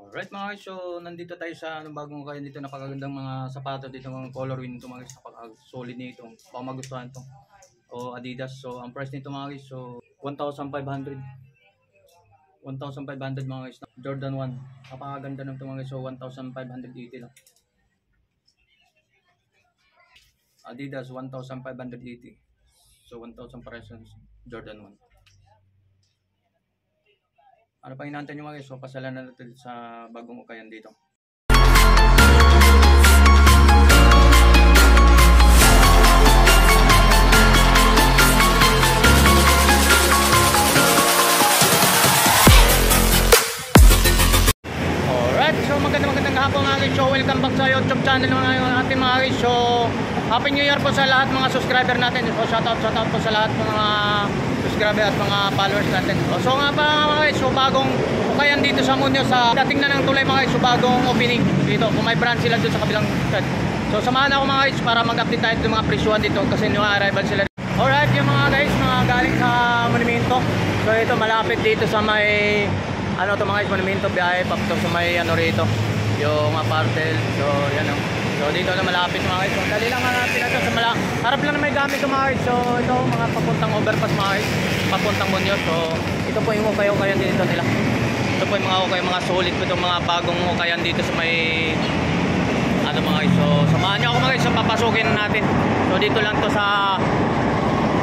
Alright mga guys, so nandito tayo sa bagong kayo dito, napakagandang mga sapatos dito, mga color win nito mga guys, napaka-solid nito. Baka magustuhan ito. O Adidas. So ang price nito mga guys, so 1,500. 1,500 mga guys. Jordan 1. Napakaganda nito mga guys, so 1,580 lang. Adidas 1,580. So 1,000 pesos. Jordan 1. Ano pa hinahantay nyo mga guys? So pasalan na natin sa bagong ukayan dito. Alright, so magandang hapon mga guys. So welcome back sa YouTube channel ng ating mga guys. So Happy New Year po sa lahat mga subscriber natin. So shoutout po sa lahat mga subscriber at mga followers natin. So nga pa mga guys, so bagong ukayan dito sa Muñoz, sa dating na ng tulay mga guys, so bagong opening dito. Kung may branch sila dito sa kabilang side. So samahan ako mga guys para mag-update tayo ng mga presyuhan dito kasi new arrival sila. Alright, yung mga guys, mga galing sa monumento. So ito malapit dito sa may ano to mga guys, monumento, biyahe papito sa may ano rito, yung apartel. So yan o. So dito na malapit mga guys. So dali lang hanapin natin sa harap lang na may gamit mga guys. So ito mga papuntang overpass mga guys, papuntang Muñoz. So ito po yung ukayan dito nila. Ito po yung mga ukayan, mga solid po itong mga bagong ukayan dito sa may ano mga guys. So samahan nyo ako mga guys, so papasukin natin. So dito lang to sa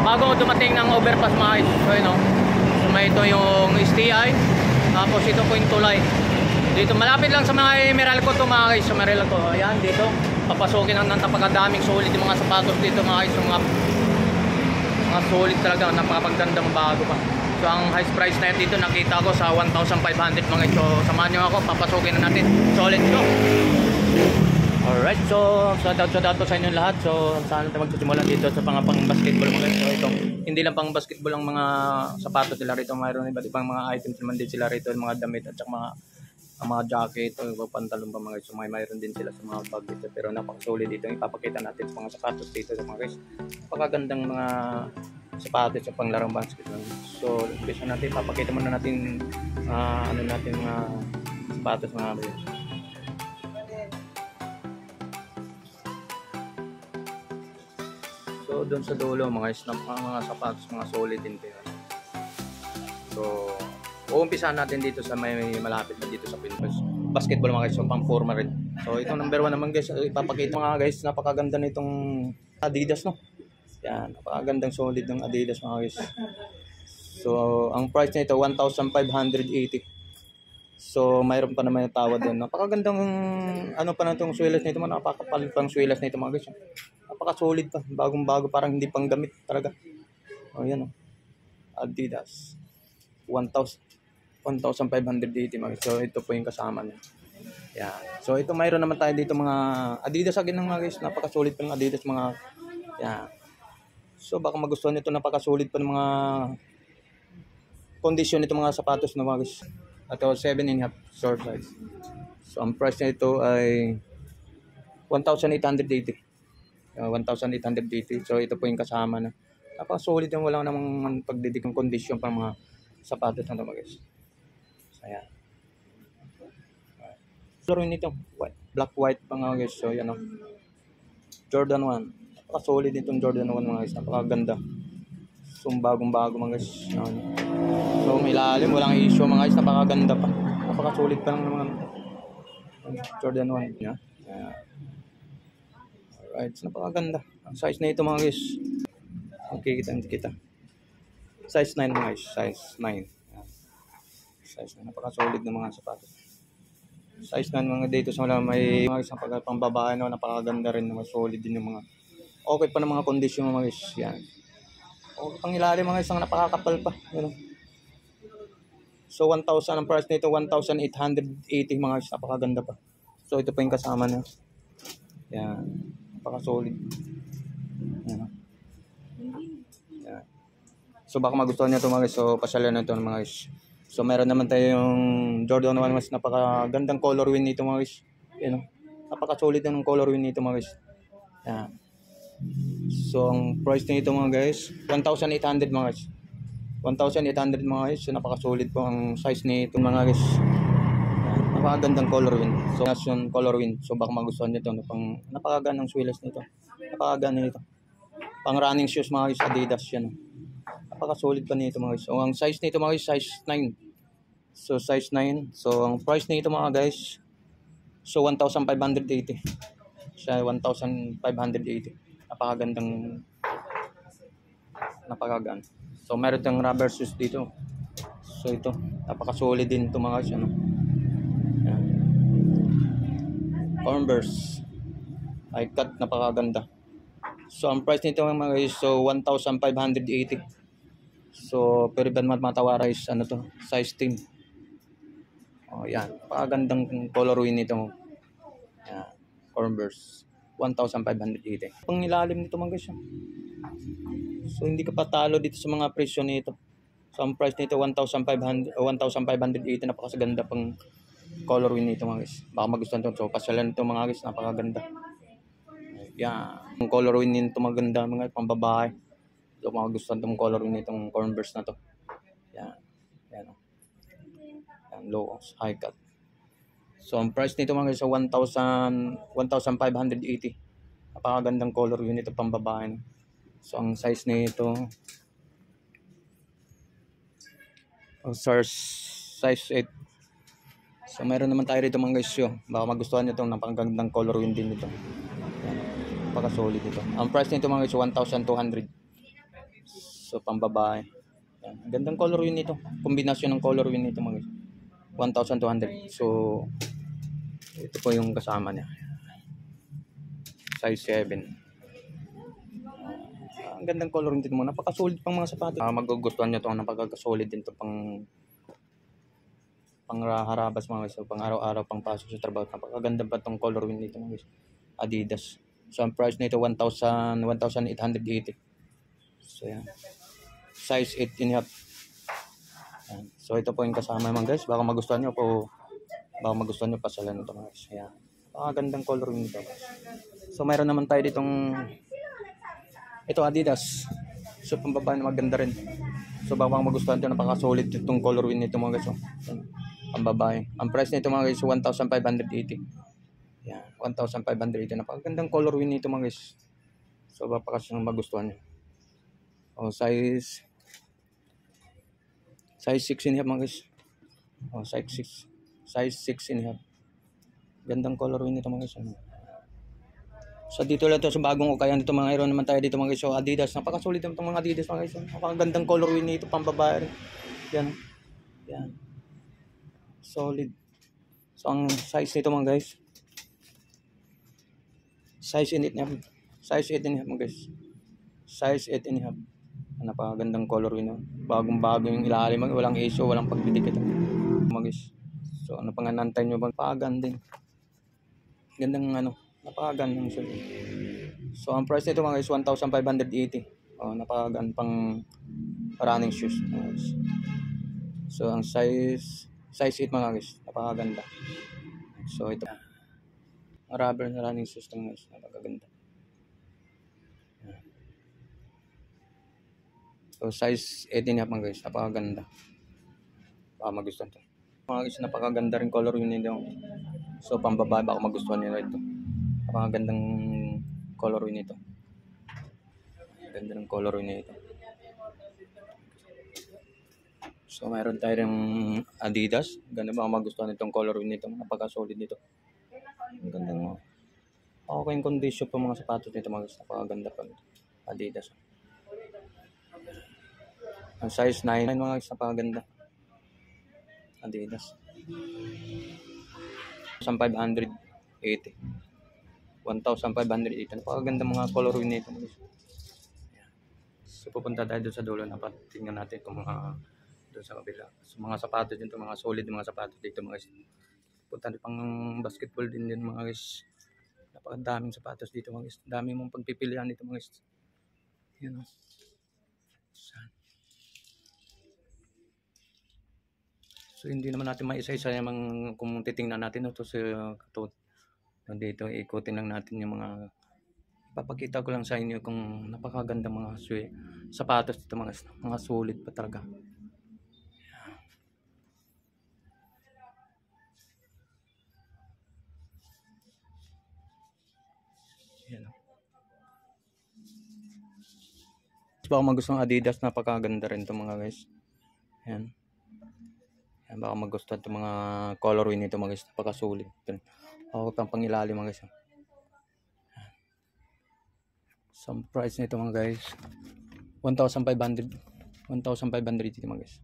bago dumating ng overpass mga guys. So yun o. So may ito yung STI. Tapos ito po yung tulay. Dito malapit lang sa mga Meralco to mga guys, sa Meralco. Ayan dito. Papasukin ang napakadaming solid yung mga sapatos dito mga guys. Mga solid talaga, napakagandang bago pa. So ang highest price na yan dito nakita ko sa 1,500 mga guys. So samahan nyo ako, papasukin na natin. So let's go. Alright, so shoutout po sa inyo lahat. So saan natin magsisimula dito sa pang basketball mga guys. So ito, hindi lang pang basketball ang mga sapatos sila rito. Mayroon iba't ibang mga items naman din sila rito, mga damit at saka mga jacket o yung pantalon pa mga guys. So mayroon din sila sa mga bag dito. Pero napaka-solid dito. Ipapakita natin sa mga sapatos dito sa mga guys. Napakagandang mga sapatos sa panglarang basketball. So umpisa natin, ipapakita muna natin ano natin mga sapatos mga guys. So doon sa dulo mga guys, mga sapatos, mga solid din dito. So uumpisahan natin dito sa may malapit na dito sa Pilipinas. Basketball mga guys, so pang forma rin. So ito number 1 naman guys, ipapakita mga guys, napakaganda nitong Adidas no. Yan, napakagandang solid ng Adidas mga guys. So ang price nito 1,580. So mayroon pa naman yung tawad doon. Napakagandang ano pa na itong swelas nito, napakapal pang swelas nito mga guys. Napaka-solid pa, bagong-bago, parang hindi pang gamit talaga. Oh yan oh. Adidas 1,580 mga guys. So ito po yung kasama niya. Yan. So ito mayroon naman tayo dito mga Adidas again ng mga guys. Napaka-solid pa ng Adidas mga yan. So baka magustuhan nito, napaka-solid pa ng mga condition nito mga sapatos na mga guys. Ito 7.5 short size. So ang price nito ay 1,880. 1,880. So ito po yung kasama na. Napaka-solid yung wala namang pagdidikang condition pa mga sapatos na ito mga guys. So ayan. Color nito, black white pa mga guys. So yan o. Jordan 1. Napaka-solid itong Jordan 1 mga guys. Napakaganda. So bagong-bago mga guys. So may lalim, walang issue mga guys. Napakaganda pa. Napaka-solid pa ng mga Jordan 1. Yeah. Alright, so napakaganda. Ang size na ito mga guys. Okay, kita. Size 9 mga guys. Size 9. Yan. Size 9. Napaka-solid ng mga sapatos. Size 9 mga dito sa may mga isang pangbabae no, napakaganda rin, mga solid din yung mga okay pa ng mga kondisyon mga guys. Yan. Okay pang ilalim mga isang napakakapal pa. Yan. So 1,000 ang price nito, 1,880 mga guys. Napakaganda pa. So ito pa yung kasama niya. Yan. Napaka-solid. Yan. Yan. So baka magustuhan niyo ito mga guys. So pasyalan na ito mga guys. So meron naman tayo yung Jordan 1 mas napakagandang color win nito mga guys. Yan, napaka-solid ng color win nito mga guys. Yan. So ang price nito mga guys 1,800 mga guys. 1,800 mga guys. So napaka-solid po ang size nito mga guys. Yan. Napakagandang color wheel. So, yung color wheel. So, baka magustuhan nyo ito. Napakagandang swilas nito. Napakaganda nito. Pang running shoes mga guys, Adidas yan. Napaka-solid pa nito mga guys. So, ang size nito mga guys, size 9. So, size 9. So, ang price nito mga guys, so 1,580. Siya 1,580. Napakaganda. So, meron tayong rubber shoes dito. So, ito. Napaka-solid din ito mga guys. Ano? Yan. Converse. High cut. Napakaganda. So, ang price nito mga guys, so 1,580. So, pero ba matawara is ano to, size 10. Oh, yan. Napakagandang colorway nito. Yan. Converse. 1,580. Pang ilalim nito mga guys. So, hindi ka patalo dito sa mga presyo nito. So, ang price nito 1,580. Napakaganda pang colorway nito mga guys. Baka magustuhan ito. So, pasyalan ito mga guys. Napakaganda. Yan. Ang colorway nito maganda mga pang babae. So, magustuhan itong colorway nitong Converse na to. Yan. Yan. Yan. Low. High cut. So, ang price nito mga guys sa 1,580. Napakagandang colorway nito pang babae. So, ang size nito size 8. So, meron naman tayo rito mga guys yun. Baka magustuhan nyo itong napakagandang colorway din nito. Napaka-solid ito. Ang price nito mga guys 1,200. So, pambabae. Yan. Gandang colorway nito. Kombinasyon ng colorway nito mga guys. 1,200. So, ito po yung kasama niya. Size 7. Ang gandang colorway nito mga. Napaka-solid pang mga sapatos. Magugustuhan nyo ito. Napaka-solid din ito pang harabas mga guys. So, pang araw-araw pang pasok sa trabaho. Napakaganda pa itong colorway nito mga guys. Adidas. So, ang price nito 1,880. So, yan. Size 8.5. Yan. So, ito po yung kasama mga guys. Baka magustuhan nyo po. Baka magustuhan nyo pasalan ito mga guys. Yan. Gandang color nito. So, mayroon naman tayo ditong ito Adidas. So, pambabae na maganda rin. So, baka magustuhan nyo. Napaka-solid itong color nito mga guys. Yan. Pambabae. Ang price nito mga guys 1,580. Yan, 1,580. Napakagandang colorway nito mga guys. So, baka kasi magustuhan nyo. O, size 6.5 mga guys. O, size 6.5. Gandang colorway nito mga guys. So, dito lang ito sa bagong ukayan dito mga iron naman tayo dito mga guys. So, Adidas. Napakasulit itong mga Adidas mga guys. Napakagandang colorway nito pang babae. Yan. Yan. Solid. So, ang size nito mga guys. Size 8.5. Size 8.5 mga guys. Size 8.5. Napakagandang colorway no. Bagong-bago yung ilalim, walang issue, walang pagdidikit. Mga guys. So ano pang anantay nyo bang pagandang. Gandang ano, napakagandang sulit. So ang price nito mga guys 1,580. Napakagandang pang running shoes mga guys. So ang size 8 mga guys, napakaganda. So ito rubber na running shoes ng guys, napakaganda. So size 8.5 mga guys, napakaganda. Baka magustuhan ito. Mga guys, napakaganda rin color yun nito. So pambabae, baka magustuhan nyo ito. Napakagandang color yun nito. Ganda ng color yun nito. So mayroon tayong Adidas. Ganda, baka magustuhan itong color yun nito. Napaka-solid nito. Ang ganda mo. Okay yung condition pa mga sapatos nito mga guys. Napakaganda pa nito. Adidas. Ang size 9 mga guys. Napakaganda. Adidas. 1,580. 1,580. Napakaganda mga color nito mga guys. So pupunta tayo doon sa dulo na tingnan natin itong mga doon sa kabila. So, mga sapatos dito, mga solid mga sapatos dito mga guys. Punta rin pang basketball din mga guys. Napakadaming sapatos dito mga guys. Dami mong pagpipilian dito mga guys. Yan o. So hindi naman natin maisa-isa yung kung titingnan natin ito sa dito ikutin lang natin yung mga ipapakita ko lang sa inyo kung napakaganda mga sapatos dito mga solid pa talaga. baka magustuhan Adidas, napakaganda rin to mga guys. Yan. Yan, baka magustuhan to mga colorway nito mga guys, napakasulit. Ako pang pangilalim mga guys. Some price nito mga guys, 1,500 dito mga guys.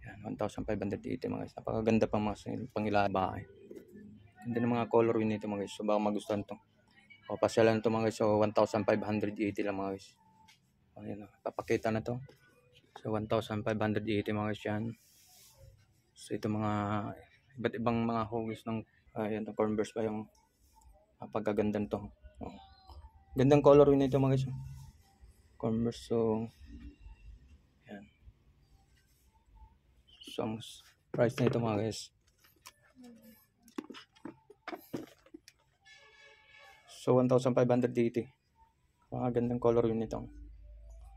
Yan, 1,580 mga guys. Napakaganda pang mga pangilalim bahay. Ganda ng mga colorway nito mga guys. So baka magustuhan to. O pasyalan to mga guys. So 1,580 lang mga guys. Ayan, papakita na to. So 1,580 mga guys yan. So ito mga iba't ibang mga hugis ng ayan, Converse pa yung napagagandang to. Gandang colorway nito mga guys. Converse, so yan. So ang price nito mga guys, so 1,580. Gandang colorway nito.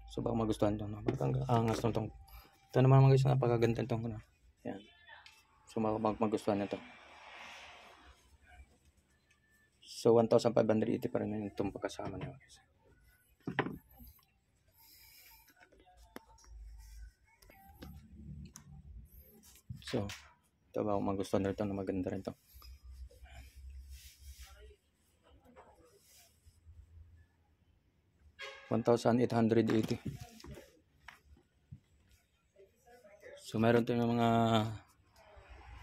So baka magustuhan to, no? Bakang angas nitong. Ito naman mga guys, napakaganda nitong, no? Yan. So magustuhan nito. So 1,580 pa rin yung pagkasama niya guys. So ito ba kung magustuhan nito, na maganda rin to. $1,880. So meron tayong mga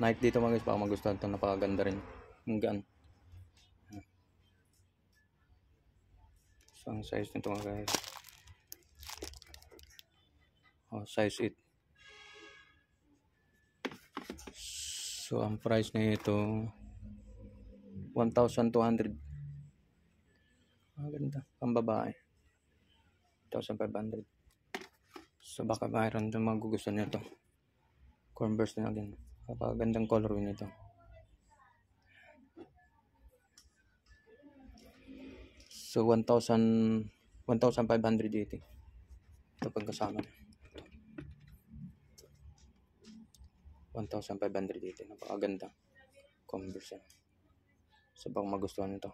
Nike dito mga guys, baka magustuhan ito, napakaganda rin. Ang gaan. So ang size nito mga guys, size 8. So ang price nito 1,200. Ganda, pang babae. 1,500. So baka mayroon din magugustuhan nito. Converse na din. Napakagandang colorway nito. So 1,580. Ito pang kasama. 1,580. Napakaganda. Converse. So baka magustuhan nito.